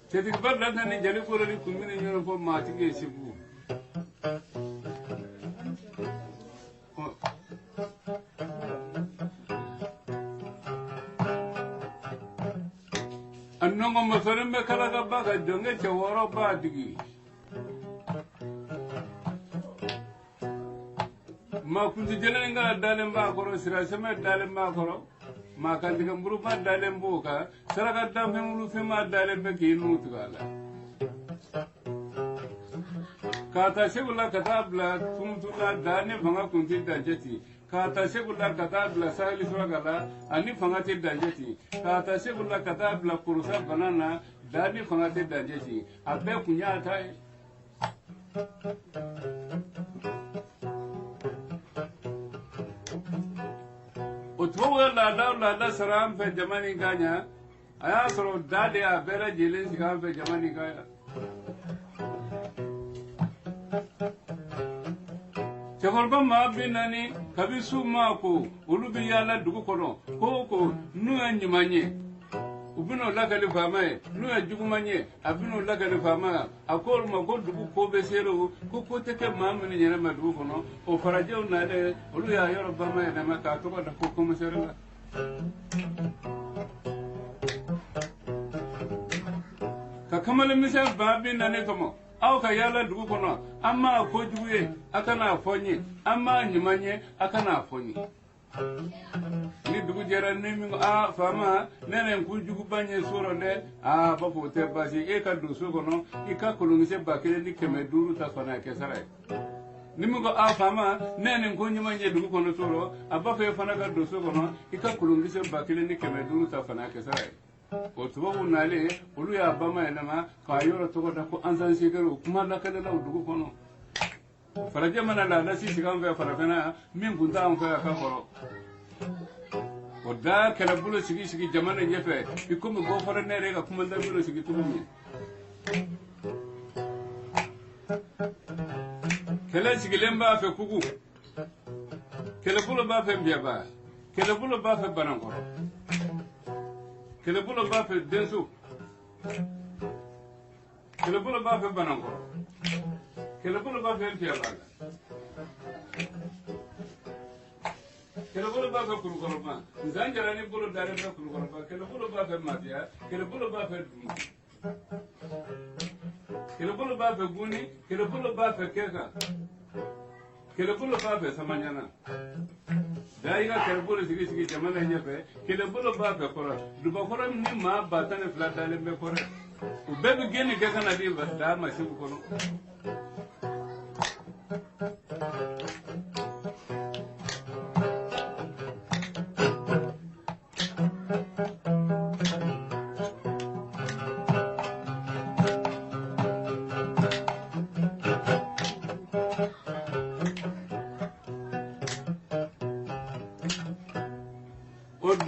Jadi kebar dan ni jadi korang ni kumini nyono po mati ke sibu. Annongo masarin be kala ka baga jonge chawara ba digi. Ma kunti jelen ngala dalen ba koro sira sema dalen ba koro. Ma kan diga mburu ba dalen boka saraka dam fe mulu fe ma dalen be ki nu tugala. Kata segula katabla tumtula dane banga kunti danjeti. Kata segula katabla sahili suragala ani fangati danjeti. Kata segula katabla kurusa banana dani fangati danjeti. Abe kunya tai. Utuwa lada saram fe jamani ganya. Aya soro dade a bera jilin sikam fe jamani ganya. Chakorba ma binani kabisu ma ko ulubi yala dugu kono ko nu anyimanye ubino lagali fama nu ajugumanye abino lagali fama akol ma ko dugu ko besero ko teke ma mini nyere ma dugu kono o faraje na de ulu ya yoro bama na ma ka to da ko mesero ka kamale misal ba binani tomo aw ka yala dugu kono amma ko juye akana fonyi amma nyimanye akana fonyi ni dugu jera ni mi a fama nene ku jugu banye soro de a ba fo te basi e ka du so kono i ka kulungi se bakele ni keme duru ta fana ke sarai ni mi go a fama nene ku nyimanye dugu kono soro a ba fe fana ka du so kono i ka kulungi se bakele ni keme duru ta fana ke sarai o tubabu nale olu ya bama enama ka yoro togo da ko ansan shekaru kuma la kala la dugu kono faraje mana la da sisi kan fe farafena min gunta an fa ka koro o da kala bulo sigi jamana jefe ikomi go fara ne rega kuma da bulo sigi tumi kala sigi lemba fe kugu kala bulo ba fe biaba kala bulo ba fe banan koro kele bulo ba fe denso kele bulo ba fe banango kele bulo ba fe tiala kele bulo ba fe kurukoroba nzanjara ni bulo dare ba kurukoroba kele bulo ba fe matia kele bulo ba fe dum kele bulo ba fe guni kele bulo ba fe keka kele bulo ba fe samanyana daiga kele bulo sigi jamana nyefe kele bulo ba fe kora duba kora ni ma batane fla dale be kora u bebe geni ke kana di da ma shi kono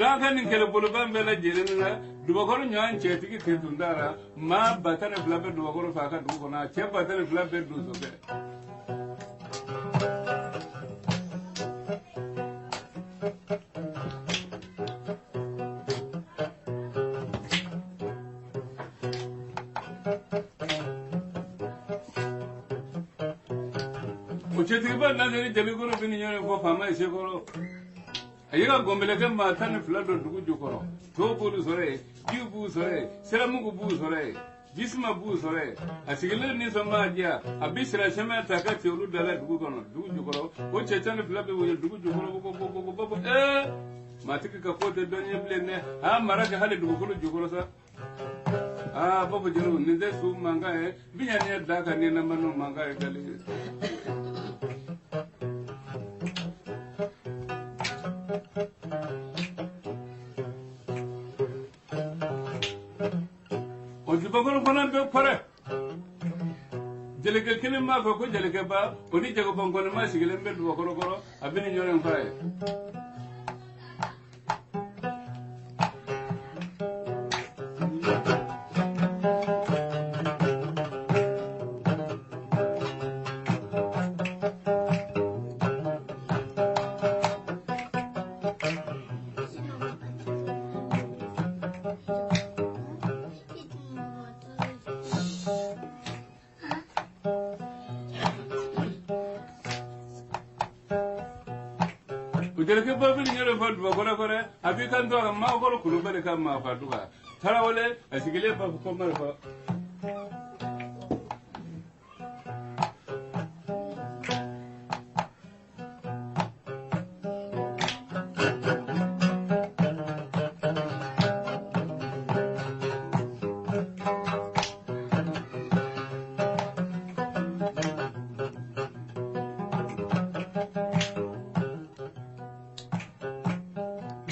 Dakan kele buluban bela jirina dubakoro nyan chetiki tindara ma batane flabe dubakoro faka dubakona che batane flabe dusobe o chetiki ba na ni jabigoro bini nyone ko fama isekoro ayega gombele ke matane flado dugu jukoro to bulu sore bu sore seramugu bu sore jisma bu sore asigile ni soma aja abisra shema takati ulu dala dugu kono dugu jukoro o chetane flabe wo dugu jukoro bo matiki ka kote donye blene ha maraka hale dugu kono jukoro sa babo jinu ni de su manga e binya ni daka ni na manu manga e dali Bagoro fana be pare jeleke kene ma ko jeleke ba oni jago bangono ma sigile mbe do bagoro goro abini nyore mfaye jeleke babi ni nyere fa duba kore abi kan to ma ko kulu bale kan ma fa duba tarawale asigile fa ko mar fa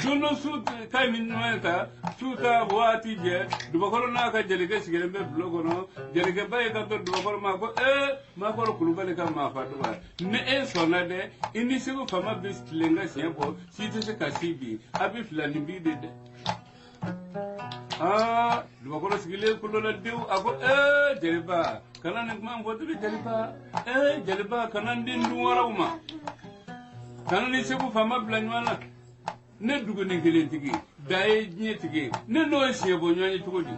Duno su kai min nueta suta wati je dubakoro na ka jeleke sigere be blogo no jeleke baye ka to dubakoro ma ko kulubale ka ma fa duwa ne sona de ini sigo fama bis lenga siebo site se kasibi abi flani bi de dubakoro sigile kulola dew ako jeleba kana ne ma mbodu jeleba jeleba kana ndin duwarauma kana ni sigo fama blanywana ne dugu ni kelen tigi daye nye tigi ne no siebo nyanye tugodi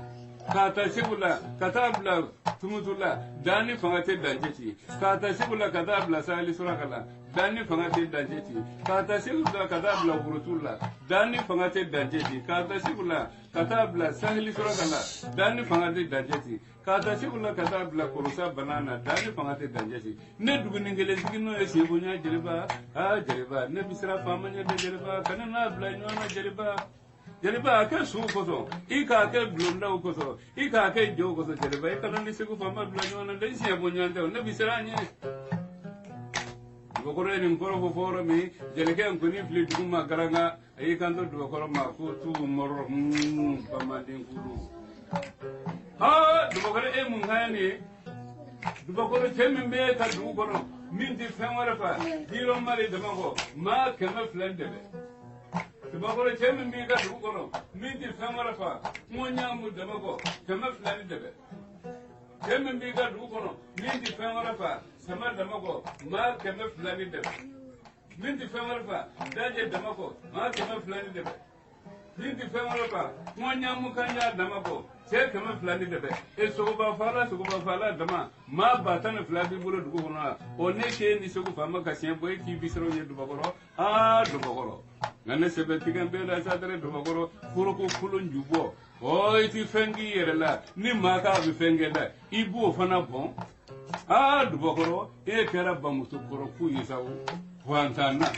kata sebula kata bla tumutula dani fangate danjeti kata sebula kata bla sali surakala dani fangate danjeti kata sebula kata bla burutula dani fangate danjeti kata sebula kata bla sali surakala dani fangate danjeti kata sebula kata bla kurusa banana dani fangate danjeti ne dugu ni kelen tigi no siebo nyanye jeriba jeriba ne bisra famanya de jeriba kana na bla nyana jeriba jeriba ke su koso ika ke blonda koso ika ke jo koso jeriba ika nan dise ko fama blanyona de sia bonyante ne bisiranye dubakoro ni nkoro ko foro mi jeleke an kuni fili duguma garanga ay kanto dubakoro ma ko tu moro pamandin kulu dubakoro mun hayani dubakoro temme be ka dubakoro min di famara fa diro mari de mango ma kema flende be dubakoro temme mi ka dubakoro min di famara fa monya mu de mango kema flende be temme mi ka dubakoro min di famara fa sama de mango ma kema flende be min di famara fa daje de mango ma kema flende be min di famara fa monya mu kanya de mango se kama flani de be e sogoba fala dama ma batana flani bolo dugo na one ke ni sogo fama ka sien boy ki bisro ye dubakoro dubakoro ngane sebe tigan be la sa dere dubakoro furo ko kulon jubo o iti fengi yere la ni ma ka bi fengenda ibu fana bon dubakoro e kera bamuto koro fu yisawu wantana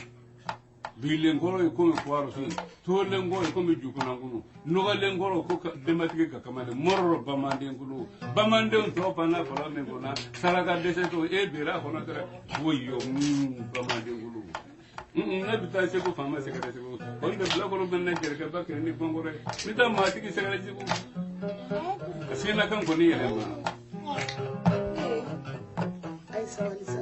bilengoro ko mi kwaro sun to lengoro ko mi jukuna ngunu noga lengoro ko dematike ka kamale morro bamande ngulu bamande on to pana fala me gona saraka dese to e bira hono tere boyo bamande ngulu na bita se ko fama se kare se ko on de bla ko ben na jere ka bakere ni bongore mi ta mati ki se kare se ko asina kan ko ni yele ma ai sawalisa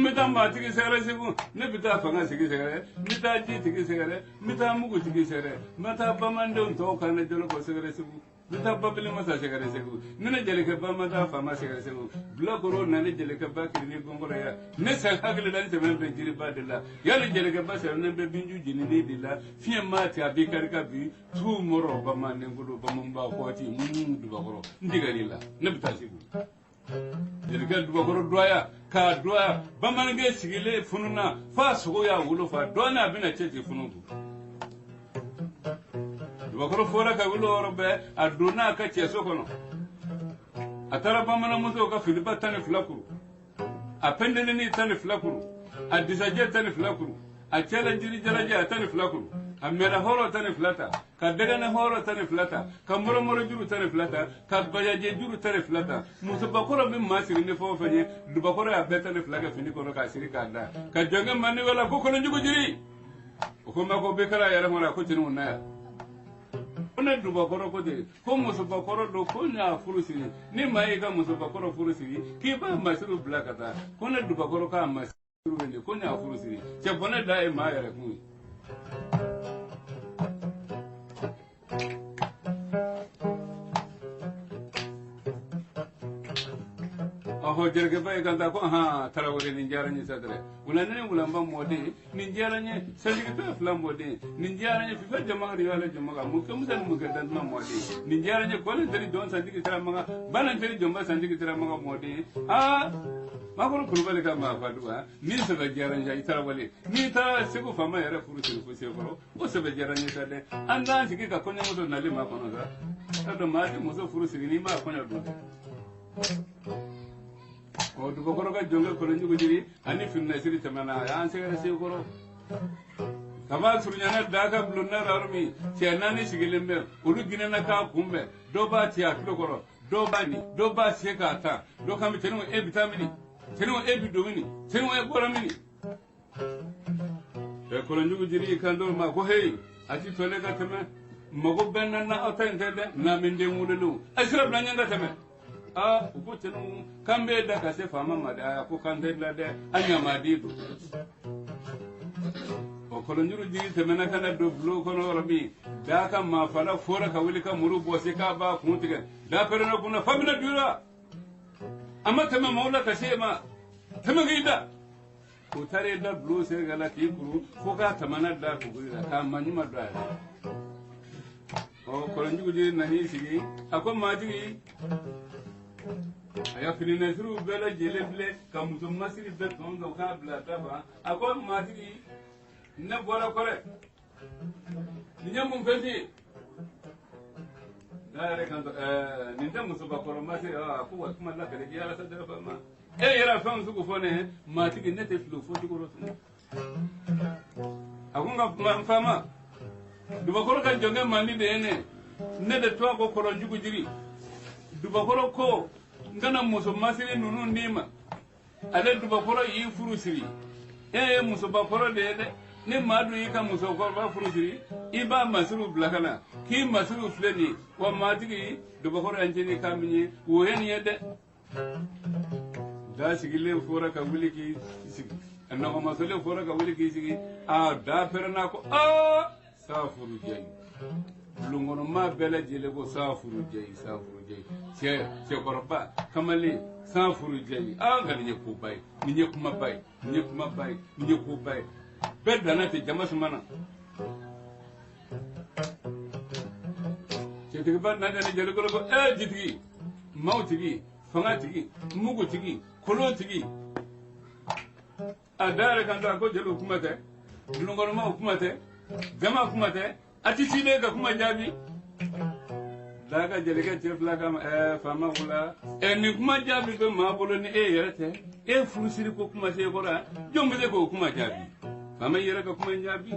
mita ma tigi segere segu ne bita fanga sigi segere mita ji tigi segere mita mugu tigi segere mita bamande on to kana jolo ko segere segu mita babili masa segere segu ne jeleke ba mata fama segere segu blogoro na ne jeleke ba kirni gongoro ya ne sa hakle dan se men jiri ba de la ya ne jeleke ba se ne be binju jini ne de la fie ma ti abi karika bi tu moro ba man ne ngudo ba mun ba ko ti du ba goro ndigali la ne bita segu jeleke dubakoro doya ka doya bamanange sigile fununa fa sogo ya wulo fa dona bina cheti funudu dubakoro fora ka wulo orobe adona ka cheso kono atara bamana muso ka filiba tane flakuru apendene ni tane flakuru adisaje tane flakuru achela jiri jaraje tane flakuru amera horo tane flata ka degane horo tane flata ka moro juru tane flata ka bajaje juru tane flata muso bakoro min masiri ne fo fanye du bakoro ya betane flaga fini kono ka siri ka da ka jonga mani wala ko kono jugo jiri ko ma ko be kala yara mona ko tinu na ona du bakoro ko de ko muso bakoro do ko nya furusiri ni mai ka muso bakoro furusiri ki ba masiru blakata ko na du bakoro ka masiru wende ko nya furusiri che bona da e ma yara ku aho jerge bay kanta ko ha tarawore ni jaranye sadre ulane ulamba modi ni jaranye sandigi be flam modi ni jaranye fi fa jama riwala jama mu ko musan mu gadan ma modi ni jaranye ko ne tari don sandigi tara maga balan tari jomba sandigi tara maga modi ma ko kulbale ka ma faduwa ni se be jaranye ay tarawale ni ta sego fama yara furu sir ko se ko o se be jaranye sadde anda sigi ka konya muso nali ma kono sa ado ma di muso furu sir ni ma konya do o du bokoro ka jonga ko njugo jiri ani finna siri tamana ya segere se ko kama surnyana daga blunna armi chenani sigilembe ulu ginena ka kumbe do ba ti aklo koro do bani do ba seka ta do kam tenu e vitamini tenu e bidomini tenu e boramini e ko njugo jiri kando ma ko hey ati tole ka teme mago benna na otente na minde mululu asrab na nyanga teme uko tenu kambe da ka se fama mada ko kande la de anya madidu o ko njuru jiri temena kana do blo ko no rabi da ka ma fala fora ka wuli ka muru bo se ka ba ku tiga da perna kuna famina dura amma tema maula ka se ma tema gida ko tare da blo se gala ki kuru ko ka tamana da ku gida ka manyuma da o ko njuru jiri nani sigi akon majigi aya finina suru bela jeleble kamuto masiri be tonga ka bla taba ako matigi na bora kore ninya mun fenti dare kan ninda musu ba koro masiri ko wa kuma la kare ya sa da fama yara fam su ko fone matigi ne te flu fo ko rotu akunga fama duba koro kan jonga mani de ne de to ko koro jugu jiri duba koro ko ngana muso masiri nunu ndima ale duba koro yi furu siri muso ba koro de ne madu yi ka muso ko ba furu siri iba masiru blakana ki masiru fleni wa matigi duba koro anjeni kaminye wo hen yede da sigile fora ka wuli ki sigi anna ko masole fora ka wuli ki sigi da perna ko sa furu jayi lungono ma bela jele ko sa furu jayi se korba kamale sa furu jayi ngal nye ko bay ni nye kuma bay ni kuma bay ni ko bay bedda na te jama sumana se te ba na dane jele ko jitigi mautigi fangatigi mugu tigi kolo tigi adare kan ko jelo kuma te lungono ma kuma te jama kuma te ati sine ka kuma jabi daga jeleke chefla kam fama wula ni kuma jabi be ma bolo ni yerete furusiri ko kuma se bora jombele ko kuma jabi fama yere ka kuma jabi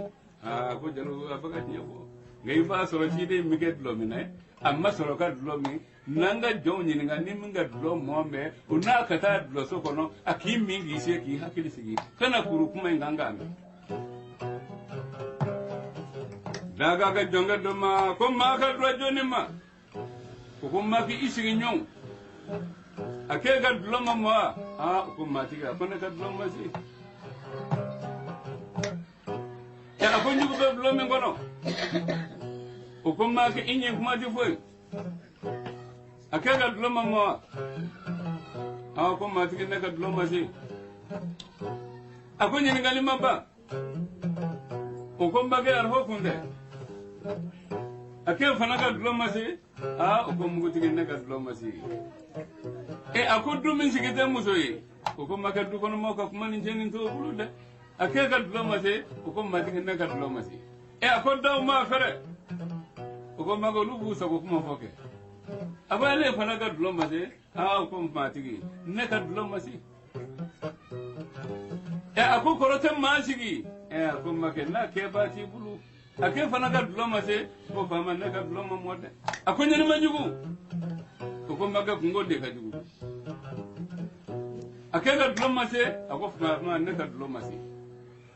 ko jalo abaga nyako ngai ba soro ti de miget lo mine amma soro ka lo mi nanga joni nga ni minga lo mombe una kata lo so kono akim mingi se ki hakili sigi kana kuru kuma nganga mi daga ka jonga do ma ko ma ka do joni ma ko ma ki isigi nyon ake ga do ma ma ko ma ti ga ko ne ka do ma si ya ko njugo be do me ngono ko ma ki inyi ko ma ti foi ake ga do ma ma ko ma ti ne ka do ma si ako nyi ngali ma ba ko ma ke ar ho kunde ake fana ka diplomasi ko mugu tigi ne ka diplomasi ako dumin sigite muso ye ko maka du kono mo ka kuma ni jeni to bulu de ake ka diplomasi ko ma tigi ne ka diplomasi ako daw ma fere ko maga lu bu sa ko kuma foke abale fana ka diplomasi ko ma tigi ne ka diplomasi ako korote ma sigi ko make na ke ba ti bulu ake fana ka diplomasi ko fama ne ka diploma modde ako nyani majugu ko maga kungo de ka jugu ake ka diplomasi ako fama ne ka diplomasi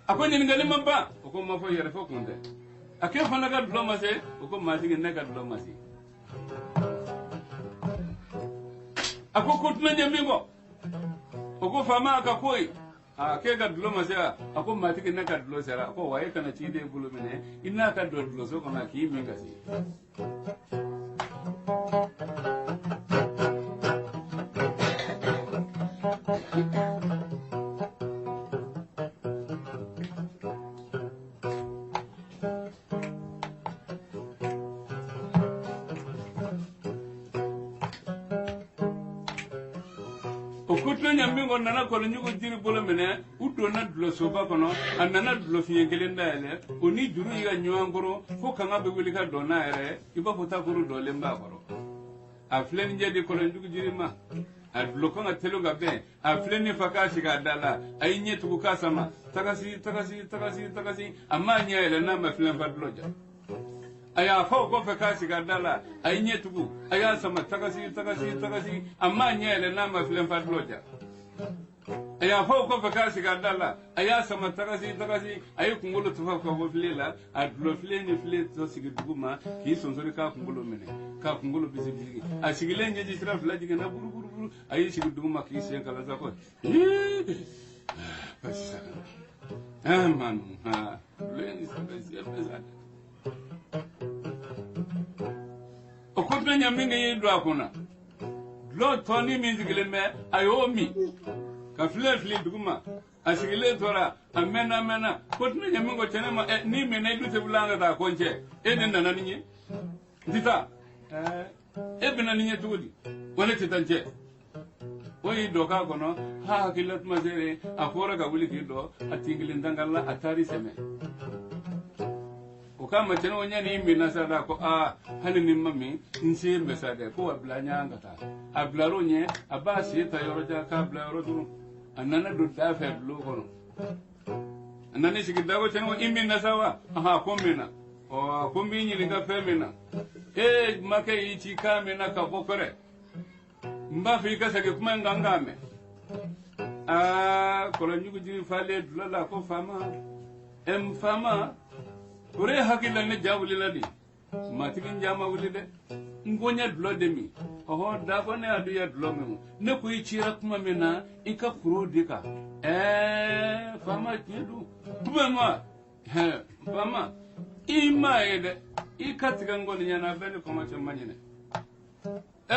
ako nyani ngali mabba ko ma fo yere fo kunde ake fana ka diplomasi ko ma sigi ne ka diplomasi ako kutna nyamingo ko fama ka koi ke ga dulo masya ako matiki na ka dulo sera ako waye kana chide bulu mine inna ka dulo so kana ki minga si Okutlo nyambingo nana kolo nyugo jiri bolo mene udo na dulo soba kono anana dulo fiye gelenda ele oni juru yiga nyuangoro fo kanga be wili ka dona ere iba fota kuru do lemba koro aflen je de kolo nyugo jiri ma adulo konga telo ga be aflen faka shiga dala ay nyetu ku kasama takasi amma nya ele na ma flen fadloja aya fo ko faka shiga dala ay nyetu aya sama takasi amma nya ele na ma flen fadloja aya fo ko faka shiga dala aya sama takasi ay kungolo tufa ko flela adulo fleni fle to sigi duguma ki sonsori ka kungolo mene ka kungolo bizi a sigile nyeji sira flaji na buru ay sigi duguma ki sen kala zako pasa man ha fleni sabesi okotna nyaminga yedro akona lo toni minzigile me ayomi ka fle duguma asigile tora amena kotna nyamingo chenema ni mena dute bulanga da konche eden nana ninye dita ebena ninye tugudi wala titanche oyi doka kono ha kilat mazere afora ka wuli kido atingile ndangalla atari seme kama cheno wanyani imbi nasada ko hani ni mami nsi mbesade ko abla nyanga ta abla ronye abasi ta yoroja ka abla yoroduru anana do dafa blo kono anani sigida ko cheno imbi nasawa kombina o kombi nyi linga femina make ichi kamena ka bokore mba fika sage kuma ngangame kola nyugo jiri fale dulala ko fama ore hakila ne jawuli ladi matigin jama wuli de ngonya dlo de mi da ko ne adu ya dlo memu ne ko ichira kuma mena ika kuro dika fama tidu buma fama ima ede ika tigango ni yana bene ko ma chamanyene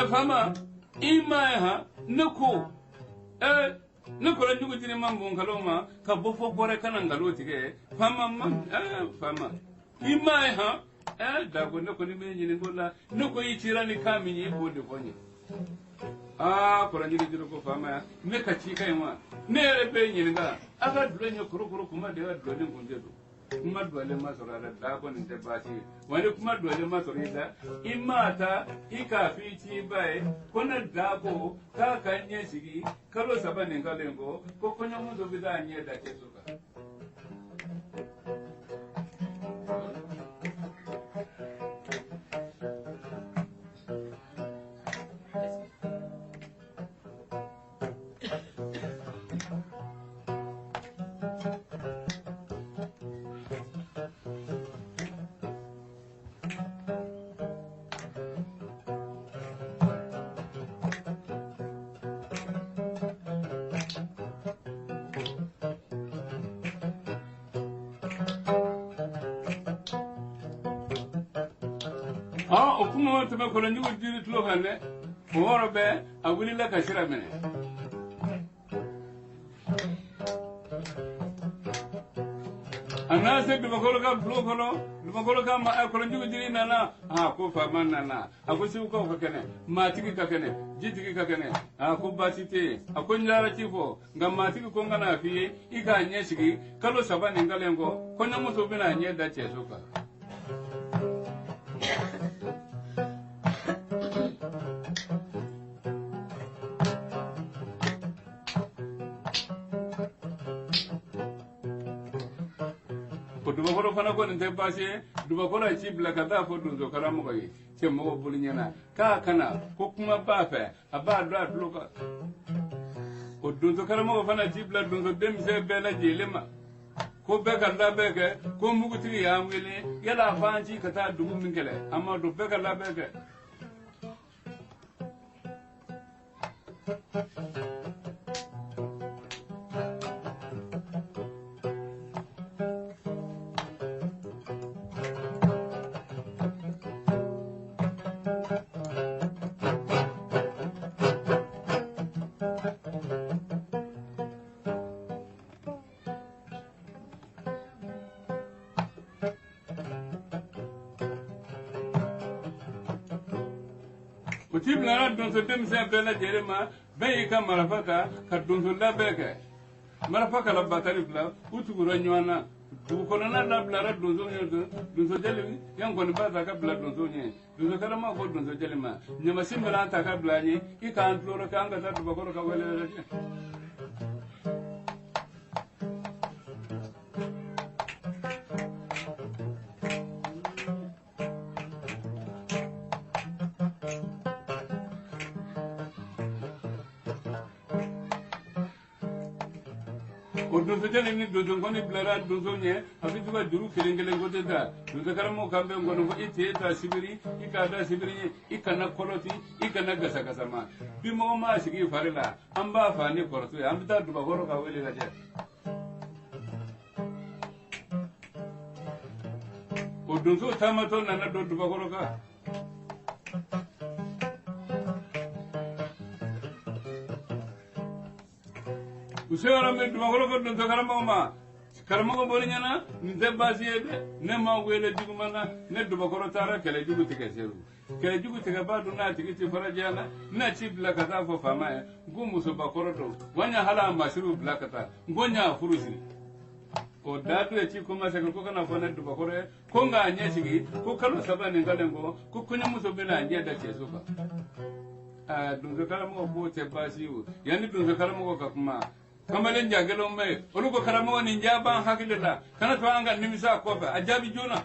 fama ima ha ne ko ne ko njugo jini mambo ngaloma ka bofo gore kana ngaloti ke fama imai ha dago ne ko ni menyi ni ngola ne ko yichira ni kami ni bode fonye ko njugo jiro ko fama ne ka chika yima ne rebe nyi nga aga dulenya kuro kuma de dole ngonjedo kuma dole masorada dago ni debati wani kuma dole masorida imata ikafichi bai kona dago ka kanye sigi kalo sabane ngalengo ko konya mundo bidanye da kesuka okuma teme ko njugo jiri tulo kanne woro be awuli la ka shira mene anase be ko ka tulo kono ko ka ma ko njugo jiri nana ko fama nana akosi ko kene matiki ka kene jitiki ka kene ko batite akonyara tifo ngam matiki ko ngana fi ika nyeshigi kalo sabane ngalengo konya muso bina nyeda chesuka dubakoro fana ko nte passé dubakoro ci bla kada fo dunzo karamo ko yi ce mo bulu nyana ka kana ko kuma ba fe aba do adlo ka o dunzo karamo ko fana ci bla dunzo dem se bela jelema ko be kala be ke ko muguti ya ngele yala fanci kata dubu mingele amma do be kala be ke tiblara donso demse bela jerema be ka marafaka ka donso labeke marafaka la batari bla utuguro nywana du konana la blara donso nyodo donso jeli yang kon bata ka bla donso nye donso kala ma ko donso jeli ma nyama simbala ta ka bla nye I ka antloro ka anga ta du bakoro ka wele donso jeli ni donso ngoni blara donso nye afitu ka juru kelengele ngote da donso karamo kambe ngono ko ite ta sibiri ikada sibiri ikana koloti ikana gasa gasa ma bimo ma sigi farila amba fani korto ambita duba goro ka wele gaje o donso tamato nana do duba goro ka usera me dumagolo ko don karamo ma karamo boli nyana nte basiyede ne ma wele digumana ne dumagolo tara kele jugu tike seru kele jugu tike ba do na tike ti farajana na ci blakata fo fama e ngumu so bakoro do wanya hala masiru blakata ngonya furusi o dadu e ci kuma se ko kana fo ne dumagolo ko nga anye sigi ko kalo sabane ngalengo ko kunya muso bela anye da ce sofa dunzo karamo bo te basiyu yani dunzo karamo ko kuma kamalen jagelo me olugo karamo ni njaba hakilila kana to anga nimisa ko fa ajabi jona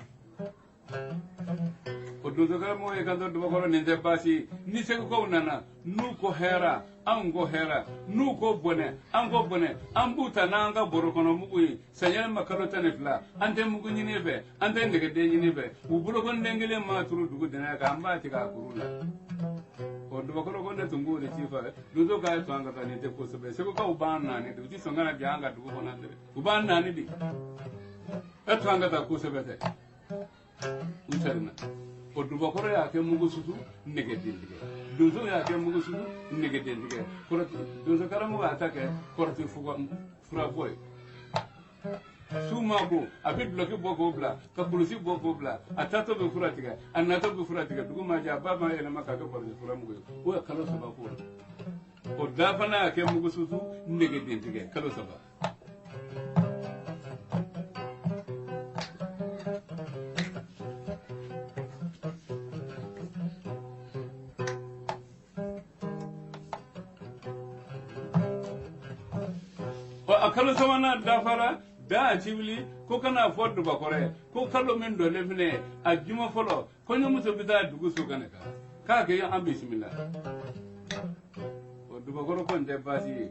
o dunzo karamo e kando do ko ni de basi ni se ko nana nu ko hera ango hera nu ko bone ango bone ambuta nanga borokono mugui sanyal makalo tanefla ante mugu nyine be ante ndege de nyine be ubulo kon dengele ma turu dugu dena ka amba tika kurula o do bakoro gonde tungu de chifa duzo ka to anga tani te ko sebe se ko ka ubana ni du songana janga du ko na de ubana ni di to anga ta ko sebe te utarina o do bakoro ya ke mugu susu nege dindige duzo ya ke mugu susu nege dindige ko duzo karamo ba ta ke korti fuga fura boy sumago abi bloqué boko bla ka polisi boko bla atato be furatiga anato be furatiga dugu maja baba ele makaka por fura mugo o kalo saba ko o dafana ke mugo susu nege dentige kalo saba o akalo saba na dafara da cibili ko kana foddu bakore ko kallo men do lefne ajuma folo ko nyomu so bida dugu so kanaka ka ke am bismillah o du bakoro ko nde basi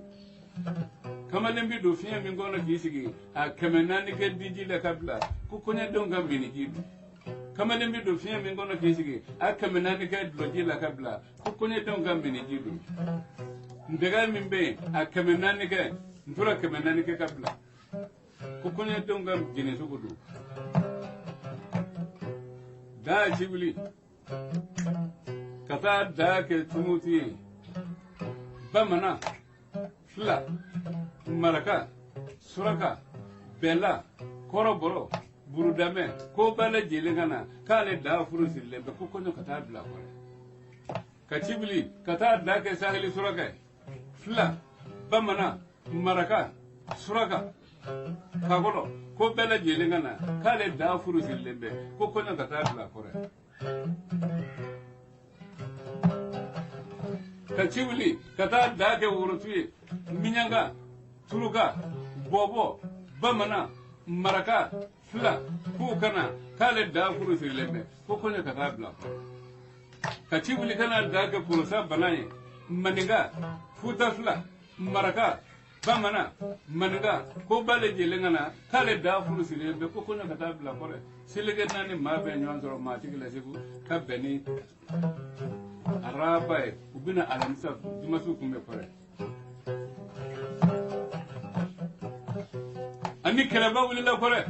kamalen bi do fiya min gono kisigi a kemenani ke diji le kabla ko konya don gambi ni jidu kamalen bi do fiya min gono kisigi a kemenani ke doji la kabla ko konya don gambi ni jidu ndega min be a kemenani ke ndura kemenani ke kabla kukunya donga jine sugudu da cibili kata da ke tumuti bamana fla maraka suraka bela koroboro burudame ko bala jelengana kale da furusille be kukunya kata bla kore ka cibili kata da ke sahili suraka fla bamana maraka suraka kagolo ko bela jelengana kale da furusille be kukunya kata bla kore kachibuli kata dake wurutuye minyanga turuka bobo bamana maraka fla kukana kale da furusi lebe kokonya kata bla kachibuli kana dake furusa banaye maninga futa fla maraka bamana maninga ko bale jelengana kale da furusi lebe kokonya kata bla kore silege nani mabe nyonzoro matigila sibu kabeni arabaye ubina alamisa dimasu kumbe pare ani kelaba wulila kore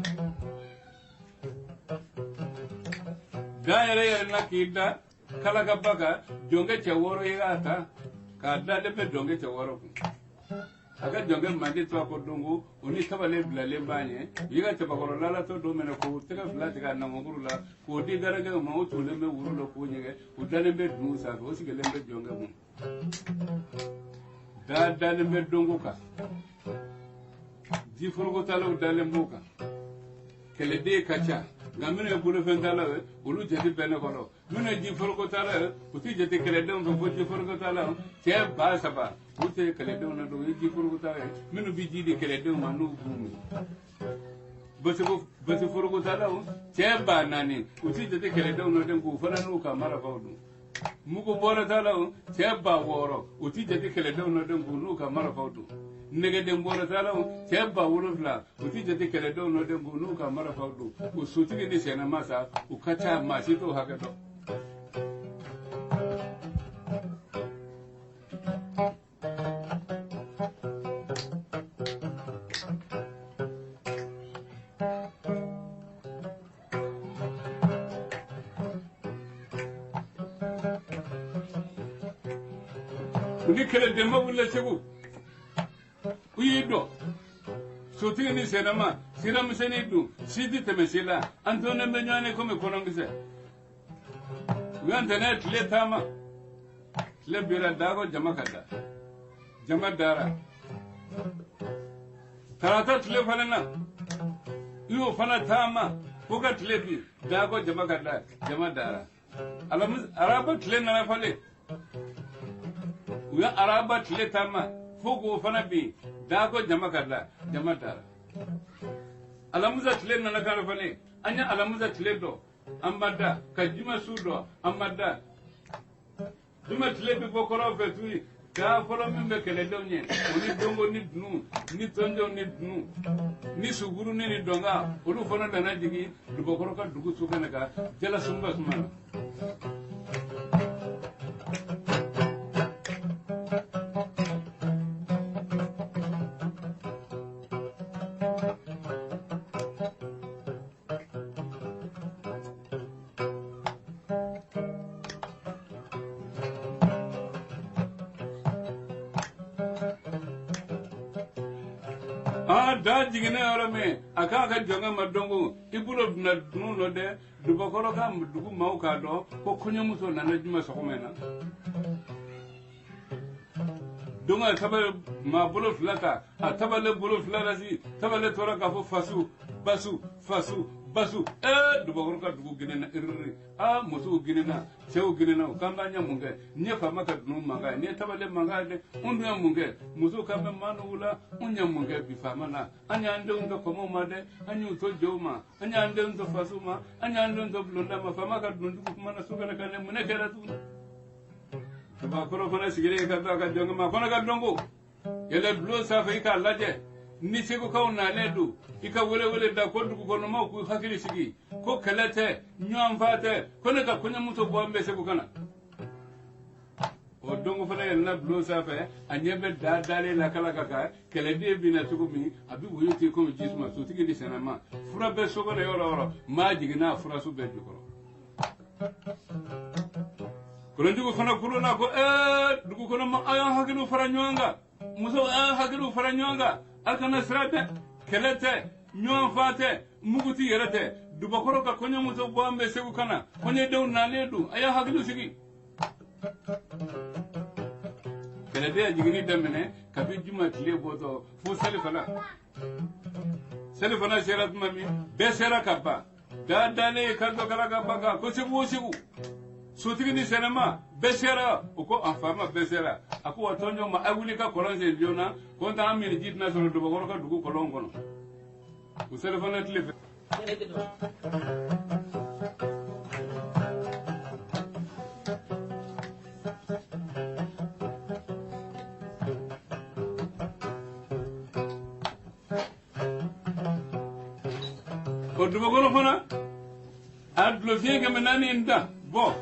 gaere yere nakida kala gabaga jonge chaworo yata ka dade be jonge chaworo ku aga jonge mandi to ko dungu uni tabale blale banye yiga te bakoro lala to do mena ko tega blate ga na nguru la ko di daraga ma o tule me wuru lo ko nyege u dale be dunu sa ko sigele be jonge mu da dale be dungu ka di furu ko tala u dale mbuka kele de kacha gamine bulu fentala ulu jadi bene kono mine di furu ko tala uti jadi kele de on ko di furu ko tala te ba saba uti kele de on do di furu ko tala minu bi di kele de manu bumi basi furu ko tala te ba nani uti jadi kele de on do ko fana nu ka mara fawdu muko bora tala te ba woro uti jadi kele de on do ko nu ka mara fawdu nege den bora tala te ba woro fla uti jadi kele de on do ko nu ka mara fawdu usuti ni sena masa ukacha masito hakato ni kele de mabulla segu uyido sotigi ni senama siram senidu sidi temesila antone menyane kome konongise uyantene tle tama tle bira dago jama kada jama dara tarata tle falena iyo fana tama kuka tle bi dago jama kada jama dara alamus araba tle nana fale uya araba tle tama fogo fana bi dago jama kada jama dara alamuza tle nana kana fale anya alamuza tle do amada kajima sudo amada duma tle bi bokoro fetu ka folo mimbe kele donye oni dongo ni dnu ni tonjo ni dnu ni suguru ni donga olu fana dana jigi du bokoro ka dugu sugana ka jala sumba sumana da jigine orame aka jonga madongo ibulo na nuno de du bokoro ka dugu mauka do ko kunya muso na najuma sokomena dunga tabale ma bulo flaka tabale bulo flaka si tabale tora ka fo fasu basu du bokoro ka dugu gine na irri muso gine na chew gine na kamba nya munge nye fama ka dunu manga ne tabale manga de undu ya munge muso ka be manu wula unya munge bi fama na anya ande undo komo made anyu to joma anya ande undo fasuma anya ande undo blonda ma fama ka dunu ku mana suga na kane mune kera tu du bokoro fana sigire ka jonga ma fana ka dongo yele blo sa fa ka laje ni sego ka na ledu ika wele da ko dugu kono ma ku hakili sigi ko kalate nyam fate ko ne ka kunya muso bombe sego kana o dongo fana yalla blo safe anyebe da dale la kala kaka kele de bina tugumi abi woyote ko jisma so tigi di senama fura be sogo na yoro ma jigina fura su be jukoro ko ndugo fana kuluna ko dugu kono ma ayan hakilu fara nyanga muso hakilu fara nyanga alkana srate kelete nyuan fate muguti yerete du bakoro ka konya muso bombe segu kana konye dew na ledu aya hakilu sigi kelete jigini demene kabi juma tile boto fo selefana serat mami be sera kappa da dale kanto kala kappa ko segu sotigi ni senema besera uko afama besera ako watonyo ma aguli ka kolonse biona konta amini jitna solo do bokoro ka dugu kolongono usele fana tlefe ko do bokoro fana adlo fienge menani nda bo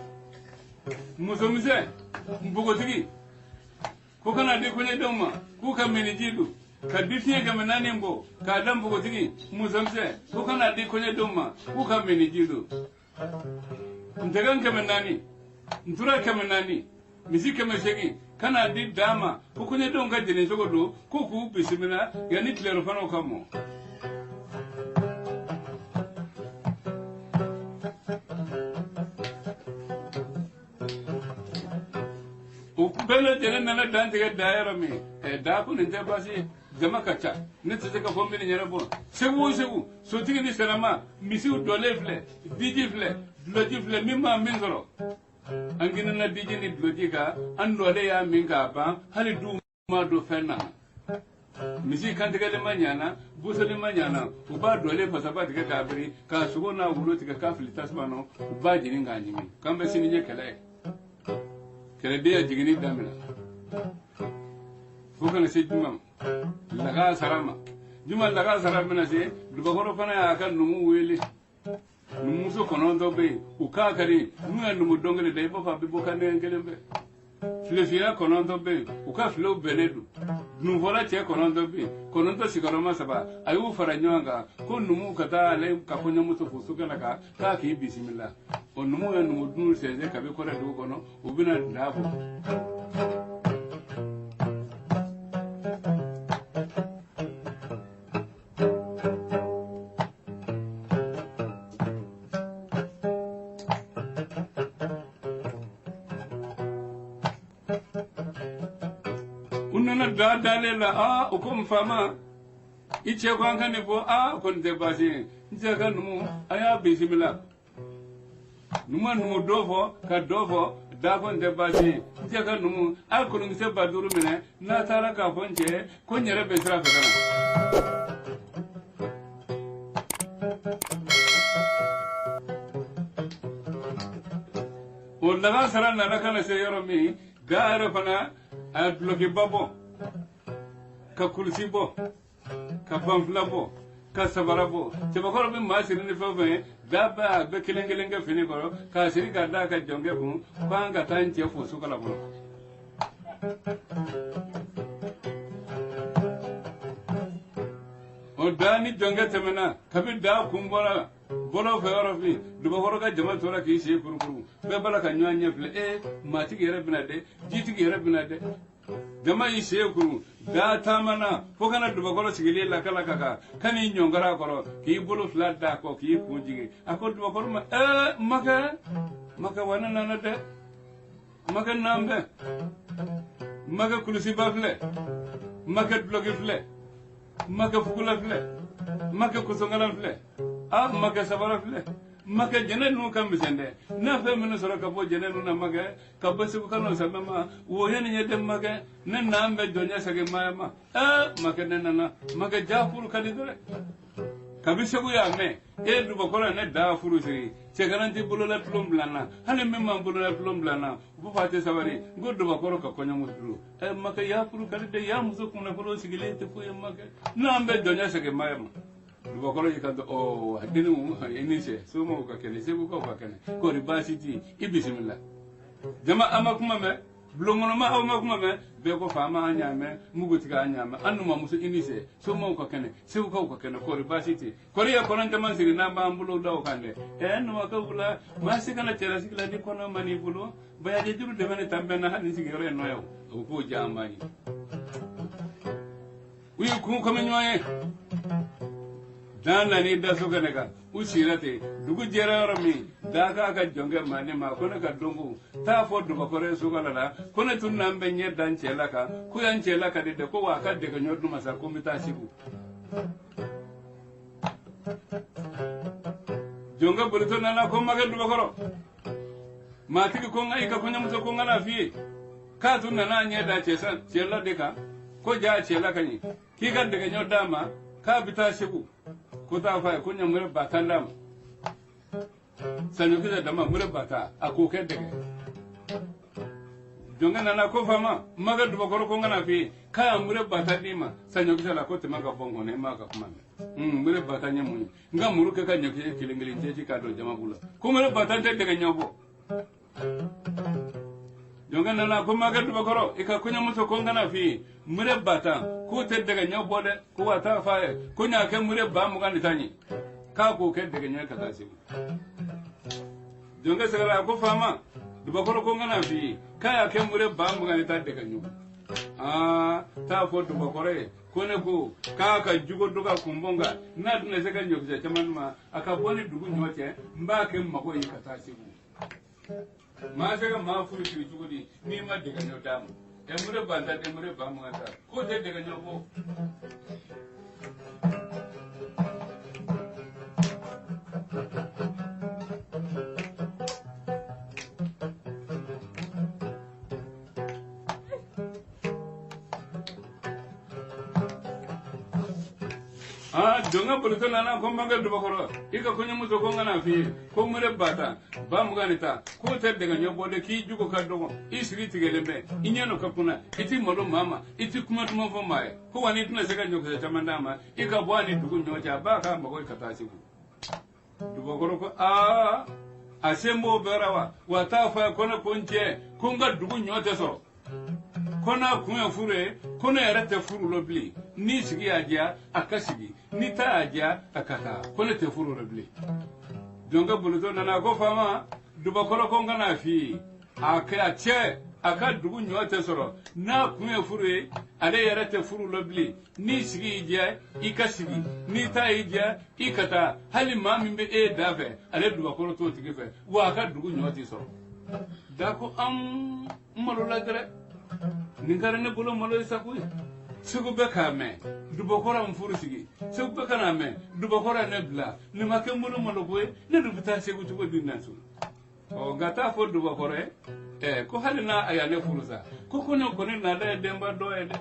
musomise mbugotigi ko kana de ko ne doma ku ka meni jidu ka difiye ga menani mbo ka dan mbugotigi musomise ko kana de ko ne doma ku ka meni jidu ntegan ka menani ntura ka menani misi keme shegi kana di dama ko kunye don ga jini sogo do ko ku bisimila ya ni tlero fano kamo o bele jene na dan tiga daira mi da ku nte basi jama kacha ne tse ka fombi ni nyara bon sewu so tigi ni serama misi dole fle diji fle bloji fle mimma minzoro angina na diji ni bloji ka andole ya minga ba hali du ma do fenna misi kan tiga le manyana buso le manyana uba dole pasaba tiga dabri ka sugo na wulo tiga ka flitas bano uba jini nganyimi kambe sini je kele de ya jigini damina fukan se jumam laga sarama juma laga sarama na se dubakoro fana ya kan numu wele numu so kono do be uka kari nuya numu dongele de bo fa be bo kan ngele be fle fina kono do be uka flo beledu nu vola che kono do be kono do sigaroma saba ayu faranyanga ko numu kata le ka konya muso fusuka naka ka ki bismillah o numu ya numu dunu se ka be kore do kono ubina ndabo unana dale la ukom fama iche kwanga ne bo kon de basi njaga numu aya bismillah numa numu dofo ka dofo da kon de basi njaga numu ko ngise baduru mine na tara ka fonje ko nyere be sira fekana o laga sara na kana se yoro mi gaara fana a bloki babo ka kulsi bo ka pamfla bo ka sabara bo te bakoro bi masiri ni fefe daba be kilengelenga fini koro ka siri ka da ka jonge bu kwanga tanje fu su kala bo o dani jonge temena kabi da kumbora bolo feyoro fi duba horo ka jama tora ki se kurukuru be bala ka nyanya fle mati gere binade jiti gere binade jama yi se kuru da tamana fo kana duba horo sigili la kala kaka kani nyongara koro ki bolo flat da ko ki kunjige ako duba horo ma maka wana nana de maka nambe maka kulusi ba fle maka blogi fle maka fukula fle maka kusongala fle maka sabara fle maka jene nu kam bisende na fe meno soro ka bo jene nu na maka ka basu ka no sabama wo yen nye dem maka ne nambe donya sage mama maka nana maka jafuru kadidore kabisebu ya me du bakora ne da furu siri che garanti bulola plom blana hale memma bulola plom blana bu fate sabari goddo bakoro ka konya musulu maka ya furu kadide ya muso kuna bulo sigile te fu maka nambe donya sage mama du bakoro yikando hadinu inise sumo ka kene sebu ko ka kene ko ribasiti ibismillah jama ama kuma me blongono ma aw ma kuma me be ko fama anyame mugutika anyame anuma musu inise sumo ko kene sebu ko kene ko ribasiti ko riya ko nan taman siri na ba mbulo daw kande no ka bula masikana tera sikla ni kono mani bulo bayaje juru de mane tambe na hadin sigire no yaw ko jamani uyi ku ko me nyoye dan ni da suka ne ka usirate dugu jeraro mi da ka jonge mane ma ko ne ka dongu ta fo du bakore suka la ko ne tun nambe nye dan chela ka ku yan chela ka de ko wa ka de ka nyodu masa ko mi ta sibu jonga burito nana ko maga du bakoro ma tigi ko ngai ka ko nyamu ko ngana fi ka tun nana nye da chesa chela de ka ko ja chela ka ni ki ka de ka nyoda ma ka bita sibu kuta fa kunya mure batan dam sanyo kida dama mure bata akoke dege jonga nana ko fama maga duba koro ko ngana fi kaya mure bata dima sanyo kida la ko te maga bongo ne maga kuma mure bata nyamuni nga muru ke ka nyoke kilingili njeji ka do jama bula ko mure bata dege nyobo jonga nana ko maga duba koro ika kunya muso ko ngana fi mure bata ko te daga nyobo de ko wata fa ko nya ke mure ba mu gani tani ka ko ke daga nya ka tasi jonga sagara ko fama dubakoro ko ngana fi kaya kemure bam ngani ta de kanyu ta fo dubakore ko ne ko ka jugo duga kumbonga na dune se kanyo kja chamanma aka boni dugu nyote mbake mako yi kata sibu ma se ga ma fu fi jugo ni ma de kanyo damu emure banda de mure bam ngata ko de kanyo ko donga bulto nana ko mangal do bakoro ika ko nyamu to ko ngana fi ko mure bata ba mu ganita ko ter daga nyobo de ki jugo ka dogo isri tigele me inyano kapuna iti molo mama iti kuma tuma fo mai ko wani tuna sega nyogo ta mandama ika bwani dugu nyoja ba ka mako ikata siku do bakoro ko asembo berawa wata fa ko na ponche ko nga dugu nyote so kona kunya fure kona yarate furu lobli ni sigi aja akasigi ni ta aja akata kona te furu lobli jonga buluto nana ko fama duba kolo konga na fi aka che aka dugu nyote soro na kunya fure ale yarate furu lobli ni sigi aja ikasigi ni ta aja ikata hali mami be e dave ale duba kolo to tigefe wa aka dugu nyote soro dako malola dere ningara ne bolo malo sakuye segu beka me dubokora mfuru sigi segu beka na me dubokora ne bla ni make bolo malo boy ne dubuta segu tugo dinansu o gata fo dubokore ko halina aya ne furusa ko ne ko ne na da demba do ede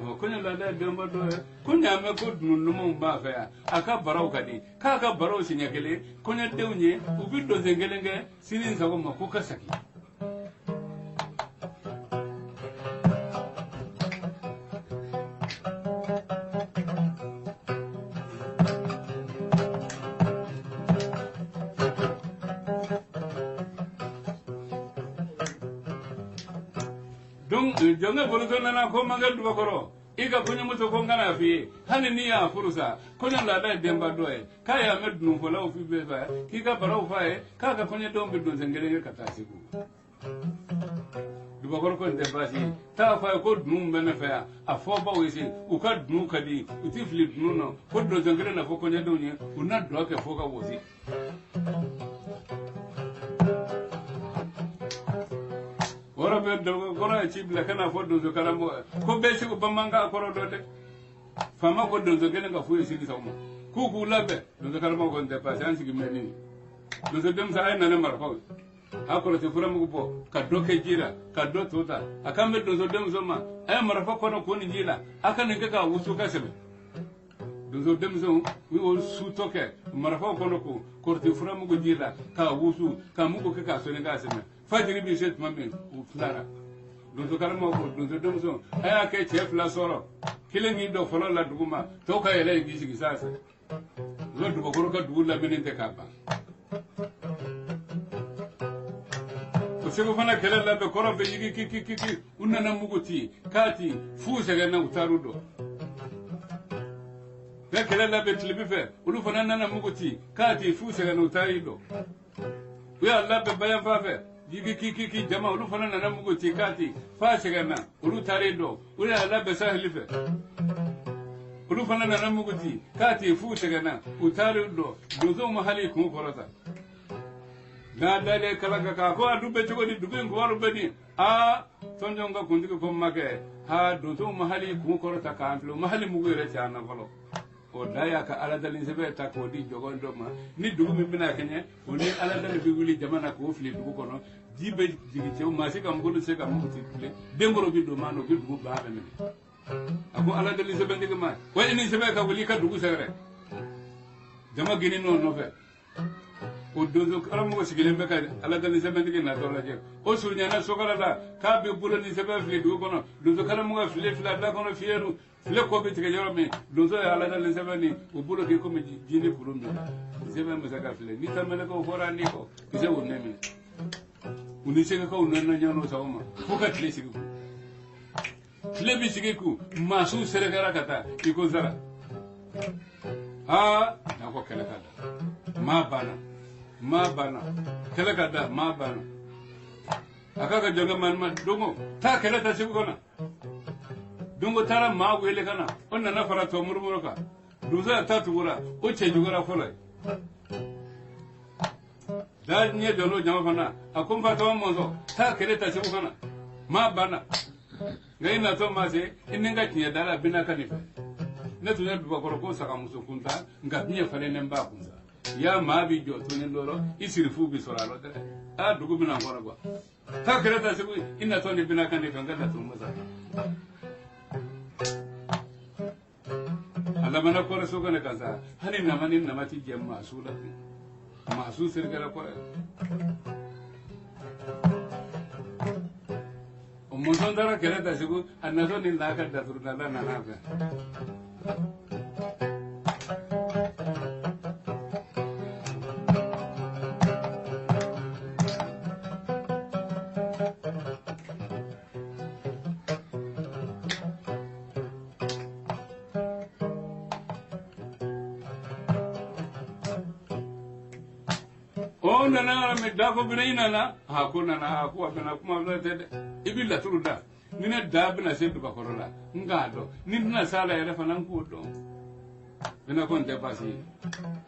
o ko ne la da demba do ko nya me ko dunu mo ba fa aka baraw kadi ka baraw sinyakele ko ne dewnye ubido zengelenge sinin sago mako kasaki jonga buluto nana ko mangal duba koro iga kunya muto ko ngana fi hani ni ya furusa kunya la da demba doe kaya mednu fola o fi beba kiga baraw fae kaga kunya dombe do zengere kata siku duba koro ko demba si ta fa ko dum mena fa a fo ba wisi u ka dum kadi uti flip no ko do zengere na fo kunya do ni una do ke fo ka wosi ora be do gora ci bla kana fo do kala mo ko be ci ko manga ko do de fama ko do gene nga fu ci sama ku labe do kala mo ko de patience gi meni do dem sa ay nana mar ko akoro te fura mo ko ka do ke jira ka do tota akambe do dem zoma ay mar fa ko no ko ni jila aka ne ka wusu ka sebe do dem zo wi o su toke mar fa ko no ko te fura mo ko jila ka wusu ka mo ko ka so ne ga sebe fajiri bi set mamin u flara do karamo ko do domso aya ke chef la soro kilengi do folo la duguma to ka ele gi sigi sasa do do ko ka du la menente kaba to sego fana kele la be koro be yigi ki unna na muguti kati fu sega na utarudo be kele la be tlibi fe ulu fana na muguti kati fu sega na utarido wi alla be bayan fa fe jigi ki jama ulu fana na mugo tikati fa shigana ulu taredo ulu ala besa halife ulu fana na mugo ti kati fu shigana utaredo dozo mahali ku korata na dale kala ka ko adube chogodi dube ko warube ni tonjonga kundi ko make ha dozo mahali ku korata ka antlo mahali mugo re chana falo o daya ka ala dalin sebe ta ko di jogon do ma ni dugu mi bina kenye o ni ala dalin bi wuli jamana ko fili dugu kono jibe jigi tew ma se kam golu se kam ko titule demboro bi do ma no bi dugu ba be mene ako ala dalin sebe ndiga ma wa ni sebe ka wuli ka dugu segre jama gini no fe o dozo kala mo sigile be ka ala dalin sebe ndiga na do la je o sunya na sokala da ka be bulo ni sebe fili dugu kono dozo kala mo fili da kono fieru le ko be tige joro me dozo ya ala dalin sebe ni o bulo ke ko me jini bulo mi sebe me saka fili ni tamele ko fora ni ko kise o nemi uni sege ko nonna nyano sawma fuka tle sigi ku tle bi sigi ku masu sere gara kata iko zara na ko kala kala ma bana ma bana kala kada ma bana akaka jonga man dongo ta kala ta sibu kana dongo tara ma wele kana onna na fara to murmuro ka duza ta tugura o ce jugura fola da nye dono jama fana akon fa to monzo ta kala ta sibu kana ma bana ngai na to ma se ininga kinya dala bina kanifa na tunya duba ko saka muso kunta nga biye fale nemba kunza ya ma bi jo to ni loro isirifu bi soralo de a dugu bina ngora gwa ta kala ta sibu inna to ni bina kanifa ngada to musa Allah mana ko so kana kaza hanin nama ti jemma sula masu sirgala ko muson dara kere ta sigu annaso ni la ka da turna la na na o nana me da ko bina ina ha ko nana ha ko bina kuma la tede ibilla turuda nina da bina se du bakorola ngado nina sala yele fanan ko do bina kon de pasi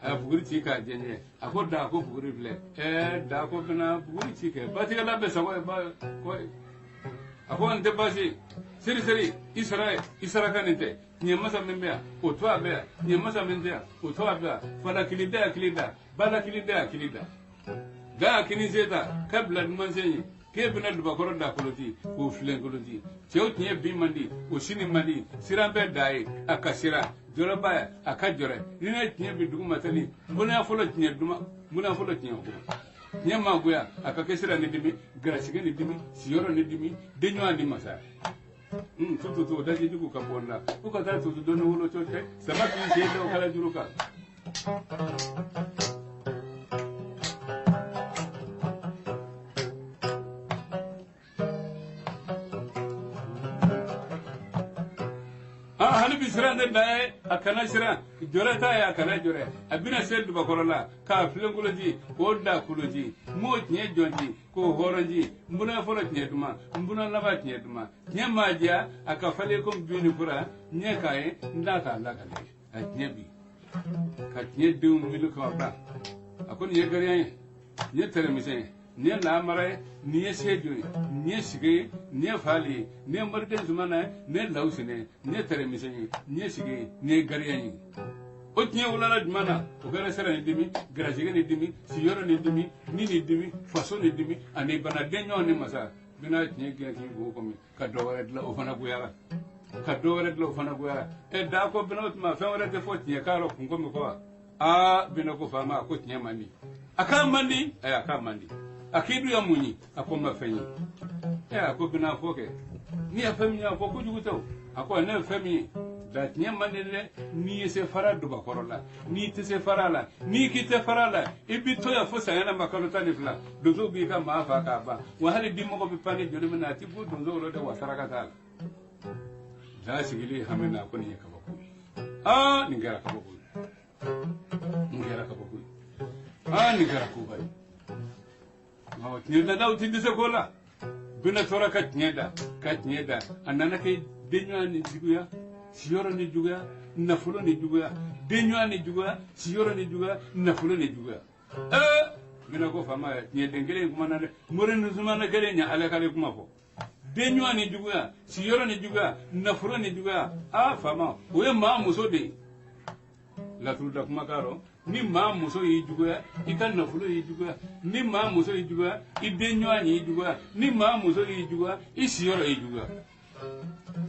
a buguri ci ka jenye akoda ko buguri ble da ko bina buguri ci ke bati la be sa ko ko akon de pasi siri isra kanite nyamasa membea o to abea nyamasa membea o to abea fala kilida bala kilida ga kini zeta kabla mansenyi ke bina duba koronda koloti ko flen koloti cew tiye bi mandi o sini mandi sirambe dai akasira joroba akajore nina tiye bi dugu matani muna folo tiye ko nyama goya akakesira ni dimi grasige ni dimi siyoro ni dimi denyo ni masa tutu daji dugu kabonna uka ta tutu dono wolo chote sabaki shede kala juruka hani bisran de dai akana shira jore ta ya kana jore abina sedu bakorola ka filengoloji ko da kuloji mo nye jonji ko horonji mbuna folo nye duma mbuna laba nye duma nye maja aka fale ko bini pura nye kai ndaka lakale a nye bi ka nye dum milu ko ba akon nye gariyan nye termise nye lamare nye sejo nye sige nye fali nye marden zumana nye lausine nye teremise nye sige nye gariyan o nye wala jumana o gara sera ni dimi garajige ni dimi siyoro ni dimi ni dimi faso ni dimi ani bana denyo ni masa bina nye gati go ko mi ka dowre la o fana guyara e da ko bina ma fa wala de foti nye karo ko mi ko bina ko fama ko nye mani aka mandi akidu ya munyi akoma fenyi ako bina foke ni afemi ya foku juguto ako ne femi da tinya mandele ni se fara duba korola ni te se farala ni kite farala ibito ya fosa yana makarota ni fla dozo bi ka ma fa ka ba wa hali dimmo ko bipani jodi mena ti bu dozo ro de wasaraka tal da sigili hamena ko ni ka baku ni gara ka baku ni gara ko bai nyeda da uti dise kola bina tora kat nyeda anana kay denywa ni juguya siyoro ni juguya nafulo ni juguya denywa ni juguya siyoro ni juguya nafulo ni juguya bina ko fama nyede ngere kuma na more nuzuma na gere nya ala kale kuma fo denywa ni juguya siyoro ni juguya nafulo ni juguya fama we ma muso de la tulda kuma karo ni ma muso yi jugoya ikan na fulo yi jugoya ni ma muso yi jugoya idenyo yi jugoya ni ma muso yi jugoya isiyoro yi jugoya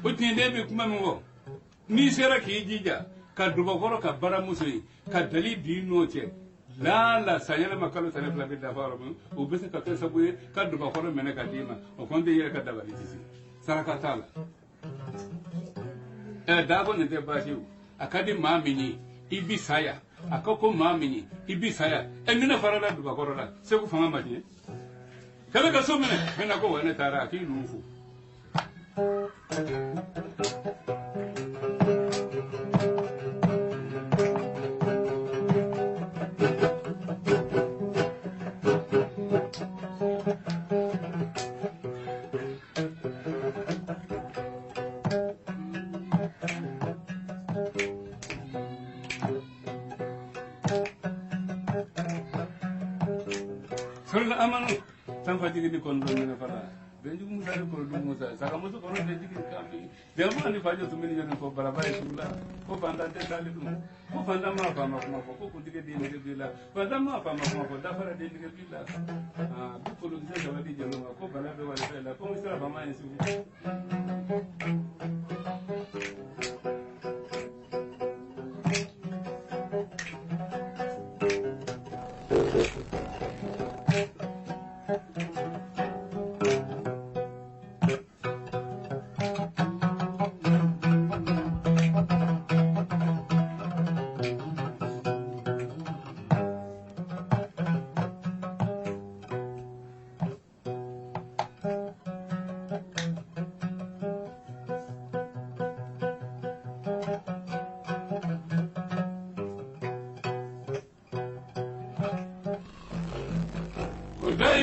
o tinde be kuma mo ni sera ki jija ka duba goro ka bara muso yi ka dali di noche la sayala makalo tane bla bida faro mo o bese ka tesa buye ka duba goro mene ka dima o konde yere ka dabali tisi saraka tala dago ne de bashiu akadi ma mini ibi saya akoko mamini ibi saya enina farala duba korola seku fanga maji kala ka so mena ko wena tara ki lufu amanu tan fajigi ni kon do ne fala benju musa ko do musa saka muso ko no benji kambi de ma ni fajo tumini jani ko barabara sula ko banda de dali dum ko banda ma fa ma ko dige de ne bila banda ma fa ma ko da fara de ne bila bu ko do se wadi jelo ko bala be wala la ko musa ba ma yesu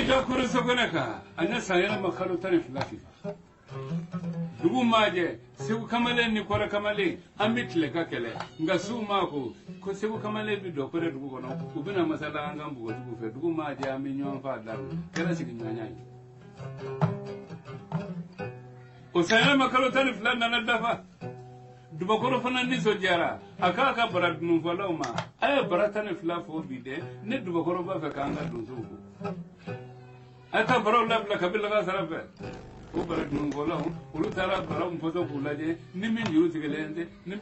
da kuru sogonaka anya sayana makaru tare filafi dubu maje sebu kamale ni kora kamale amitle kakele nga su mako ko sebu kamale bi do kore dubu kono ubina masala anga mbugo dubu fe dubu maje ami nyon fa dar kera sigi nyanya o sayana makaru tare filana na dafa duba koro fana ni so jara aka ka barad nu faloma ay baratane filafo bide ne duba koro ba fe kanga dunzu ata baro labla kabila ga sarabe o bara dun gola o lu tara bara un foto kulaje ni min yuru tigelende ni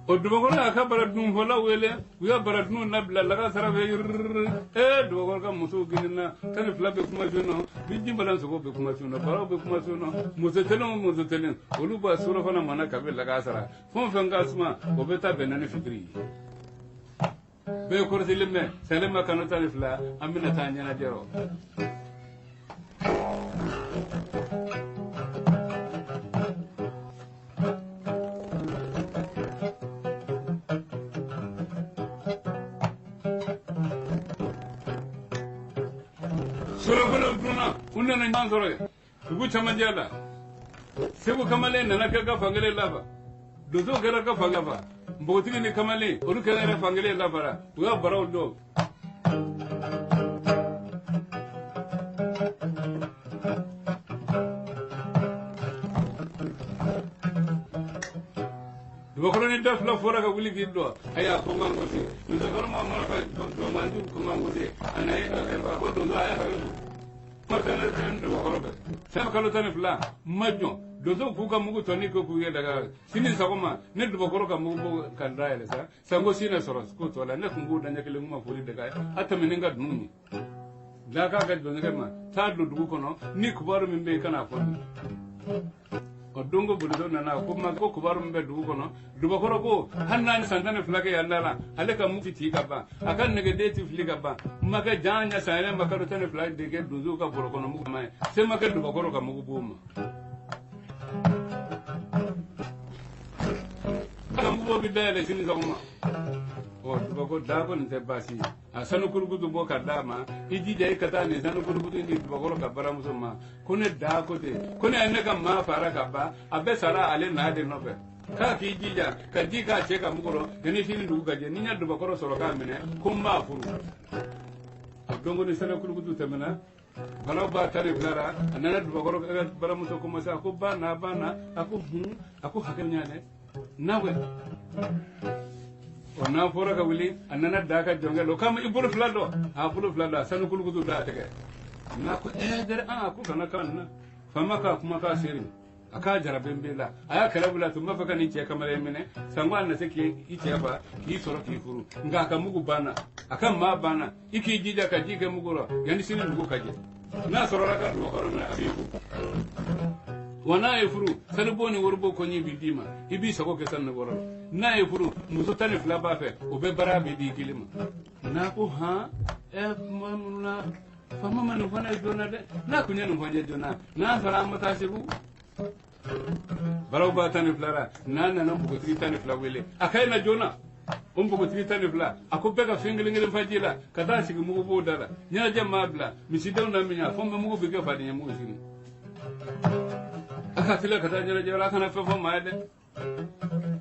o duba gola aka bara dun gola wele wiya bara dun nabla laga sarabe duba gola ka muso ginina tan flabe kuma jono biji balan so be kuma jono bara be kuma jono muso telen o lu ba sura fana mana kabila ga sara fon fanga suma o beta benane fikri be korti limme salama kanu tarifla amina tanyana jero sura bana bruna kunna nan manzoro dugu chamanjala sebu kamale nana ka fangale lava dozo gara ka fangava mbotigi ni kamale oru kana fangale lava uya barau do dubakoloni daf la fora ka wuli giddo aya ko mangosi ndo gorma ma fa do mandu ko mangosi anay ka ko do aya ka makana tendo korobe sa kalo tane fla majo dozo kuka mugu toni ko kuye daga sini sagoma ne dubakoro ka mugu kandra ele sa sango sina soros ko tola ne kungu danya kele nguma furi daga ata meninga dunni la ka ga donne ma ta do dugu kono ni kubaru mimbe kana ko o dongo bulido nana ko ma ko kubaru mbe dugu kono dubakoro ko hanna santane flake yalla ale ka muti ti gaba akan nege deti fli gaba maka janya sayane makaro tane flake dege duzu ka boro kono mugu mai se maka dubakoro ka mugu buma mugu bidale sini sagoma o dubako dako nte basi asanu kurugudu boka dama ijija ikata ni sanu kurugudu ndi dubakoro ka baramuso ma kone dako te kone ene ka ma fara ka ba abe sara ale na de nobe ka ki ijija ka di ka cheka mugoro gani fini ndugu gaje ninya dubakoro soro ka mene kumba furu dongo ni sanu kurugudu temena bala ba tare blara anana dubakoro ka baramuso ko masa ko bana ako hakel nyane nawe ona fora ka wuli anana daka jonge lo kam ibulu flado bulu flado sanu kulugudu da tege na ko der ko kana kan fama ka kuma ka siri aka jarabe mbela aya kala bula to mafaka ni ce kamar yemene sangwa na take ice ba ki soro ki furu nga ka mugu bana aka ma bana iki jija ka jige muguro yani sini mugu kaje na soro raka do ko na abiku wana efuru sanu boni worbo ko nyi bidima ibi sako ke san ngoro na efuru muso tane flaba fe o be bara be di kilima na ko ha mamuna fama manu fana jona de na kunya no hoje jona na fara mata sibu baraw ba tane flara na bugo tri tane flawele akai na jona bugo tri tane fla akobe ka fingilingile fajila kada sigi mugo bodala nya jamma bla misidaw na minya fombe mugo bege fadi nya mugo sigi aka fila kata jara jara kana fefo maade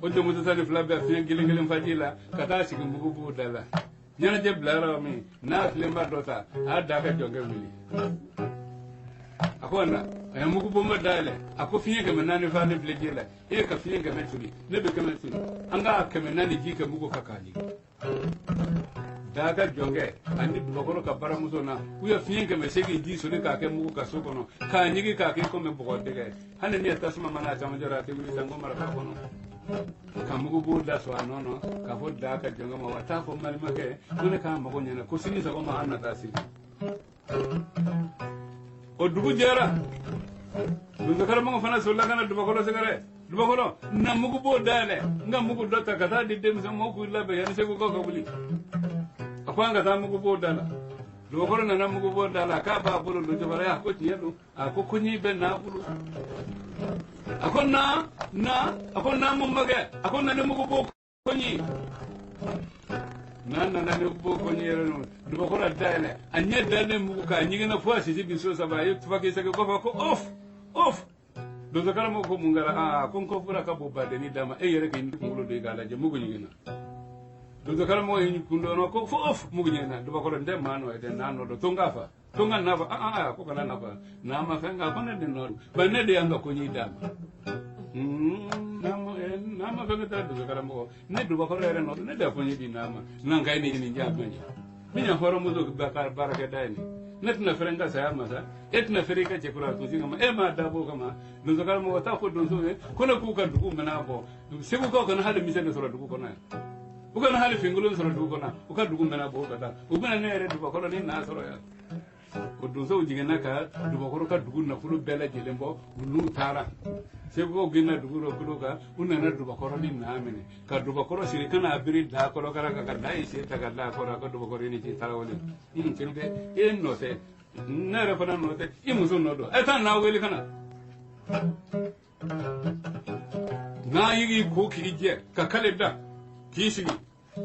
o de mutu tani fila bɛɛ fiɲɛ kelen kelen faji la ka taa sigi mugu b'u da la ɲɛnajɛ bila yɔrɔ min n'a filenba dɔ ta a da ka jɔnkɛ wuli a ko na a ye mugu bɔnba dayɛlɛ a ko fiɲɛ 400 fa ne bilen ji la e ye ka fiɲɛ 100 tuli ne bɛ 100 tuli an ka 400 ji kɛ mugu ka k'a jigin da ka jɔnkɛ ani dugukɔrɔ ka baramuso na u ye fiɲɛ 800 ji soli k'a kɛ mugu ka so kɔnɔ k'a ɲigi k'a kɛ komi bɔgɔ dɛgɛ hali ni ye tasuma mana a caman jɔra a tɛ wuli sanko maraka kɔnɔ ka mugu b'o da sɔrɔ a nɔ na k'a fɔ da ka jɔnkɛ ma wa t'a fɔ malimakɛ ko ne k'a mago ɲɛna ko sini sɔgɔma an na taa sigi o dugu jɛra donsokaramɔgɔ fana solila ka na dugukɔrɔ sɛgɛrɛ dugukɔrɔ na mugu b'o dayɛlɛ n ka mugu dɔ ta ka taa di denmisɛn ma k'u labɛn yanni segu kaw ka wuli a ko an ka taa mugu b'o da la dugukɔrɔ nana mugu b'o da la k'a b'a bolo don jabara a ko tiɲɛ don a ko koɲi bɛ n'a bolo a ko a ko na mun makɛ a ko na ni mugu b'o koɲi n'a nana ni mugu b'o koɲi yɛrɛ no dugukɔrɔ dayɛlɛ a ɲɛ dalen mugu k'a ɲiginna fo a sisi bi so saba a ye tufaki sɛgɛ kɔfɛ ko of donsokaramɔgɔ ko mun kɛra ko n ko fura ka bon badenni d'a ma e yɛrɛ k'i kunkolo don i k'a lajɛ mugu ɲiginna donsokaramɔgɔ ye kun dɔn ko fo mugu ɲiginna dugukɔrɔ n tɛ maa nɔ ye dɛ n'a nɔ don to n k'a fa to n ka nafa ko kana nafa n'a ma fɛn k'a ko ne de nɔ don bari ne de y'an ka koɲi d'a ma n'a ma fɛn ka taa donsokaramɔgɔ ne dugukɔrɔ yɛrɛ nɔ don ne de y'a koɲi di n'a ma n'an ka ye ne ɲini jaa fɛn ye min ye hɔrɔnmuso baarakɛda ye nin ne tɛna fɛrɛ n ka saya ma sa e tɛna fɛrɛ i ka cɛkura tunsi kama e m'a dabɔ o kama donsokaramɔgɔ t'a fɔ donso ye ko ne k'u ka dugu minɛ bɔ segukaw kana hali misɛn de sɔrɔ dugu kɔnɔ yan u kana hali finkolon sɔrɔ dugu kɔnɔ u ka dugu minɛ bɔ ka taa u bɛna ne yɛrɛ dugukɔrɔ ni n'a sɔrɔ yan o donsow jiginna ka dugukɔrɔ ka dugu nafolo bɛɛ lajɛlen bɔ u n'u taara segukaw gɛnna dugu dɔ kolo kan u nana dugukɔrɔ ni n'a minɛ ka dugukɔrɔ siri kana a biri da kɔrɔ kara ka da ye sen ta ka da kɔrɔ a ka dugukɔrɔ ni ci tarawele terikɛ e nɔ tɛ ne yɛrɛ fana nɔ tɛ i muso nɔ don e taa n'a wele ka na n'a y'i ko k'i jɛ ka kale da k'i sigi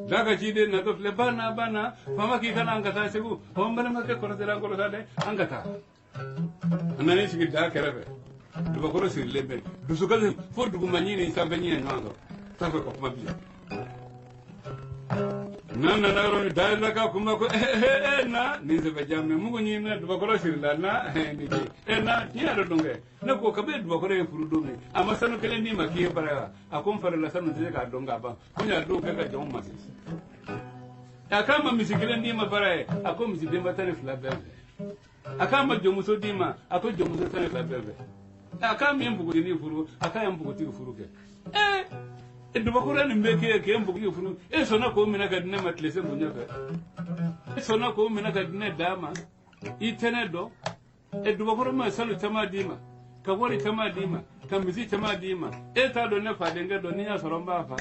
da ka ciden natɔ filɛ banna fama k'i kana an ka taa segu n balimakɛ kɔrɔtɛla an kɔrɔta dɛ an ka taa a nan'i sigi da kɛrɛfɛ dugukɔrɔ sirilen bɛ dusukasi fo duguma ɲini sanfɛ ɲinɛ ɲɔgɔn sɔrɔ sanfɛ ka kuma bilen n'a nana yɔrɔ min dayɛlɛ ka kuma ko na nin sɛbɛ jaabi mugu ɲinina dugukɔrɔ sirila na nin ce na tiɲɛ yɛrɛ don kɛ ne ko kabi dugukɔrɔ ye furu don min a ma sanu kelen d'i ma k'i ye bara a ko n farila sanu tɛ se k'a dɔn k'a ban ko n y'a don kɛ ka jɔnw ma a k'a ma misi kelen d'i ma bara ye a ko misi denba 12 bɛɛ fɛ a k'a ma jɔnmuso d'i ma a ko jɔnmuso 12 bɛɛ fɛ a k'a min npogotiginin furu a k'a ye npogotigi furu kɛ dugukɔrɔ nin bɛ k'e npogotigi furu e sɔnna k'o minɛ ka di ne ma tile se bonya fɛ e sɔnna k'o minɛ ka di ne d'a ma i tɛ ne dɔn dugukɔrɔ ma sanu caman d'i ma ka wari caman d'i ma ka misi caman d'i ma e t'a dɔn ne fadenkɛ dɔn ni y'a sɔrɔ n b'a fa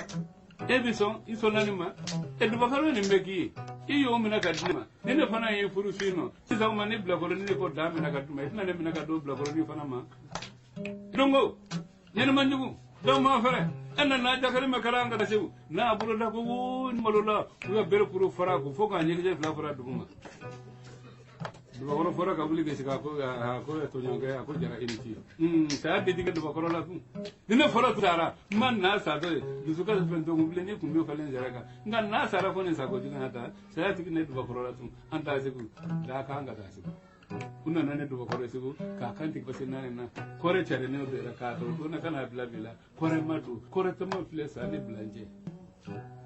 e bɛ sɔn i sɔnna nin ma dugukɔrɔ nin bɛ k'i ye i y'o minɛ ka di ne ma ni ne fana ye furu su in nɔ sisan o ma ni bilakɔrɔni de ko da minɛ ka d'u ma i tɛna ne minɛ ka don bilakɔrɔni fana ma donko ɲɛnɛmajugu dɔw ma fɛrɛ e nana jakari ma kɛra an ka segu n'a boloda ko wo ni malola u ka bere kuru fara ko fo k'a ɲɛkisɛ 2 fara dugu ma dugukɔrɔ fɔra ka wuli ka sigi a ko tɔɲɔgɔnkɛ a ko jara i ni ci saya detigɛ dugukɔrɔ la tun ni ne fɔra taara n ma n'a satɔ ye dusukasi fɛn tɔn bilen ni kun bɛ falen sɛrɛ kan nka n'a sara fɔ nin sako jigin ka taa saya tigi ne dugukɔrɔ la tun an taa segu daa k'an ka taa segu u nana ne dugukɔrɔ segu k'a kan tigɛ pase naani na kɔrɛ carilen bɛɛ k'a dɔn ko ne kana bila bi la kɔrɛ ma don kɔrɛ tama filɛ sa ne bila n cɛ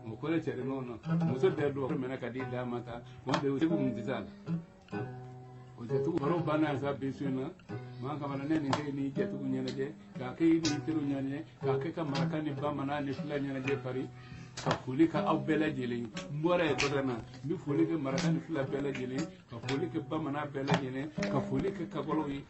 o kɔrɛ carilenw na muso bɛɛ dugukɔrɔ minɛ ka di d'a ma ta o de segu mun tɛ s'a la o jɛtugu baro banna sa bi su in na maa kamana ne nin kɛ ni jɛtugu ɲɛnajɛ k'a kɛ i ni teri ɲɛnajɛ k'a kɛ ka maraka ni bamanan ni fila ɲɛnajɛ pari ka foli kɛ aw bɛɛ lajɛlen n bɔra ye dɔ na n bɛ foli kɛ maraka ni fila bɛɛ lajɛlen ka foli kɛ bamanan bɛɛ lajɛlen ka foli kɛ kakɔlɔw ye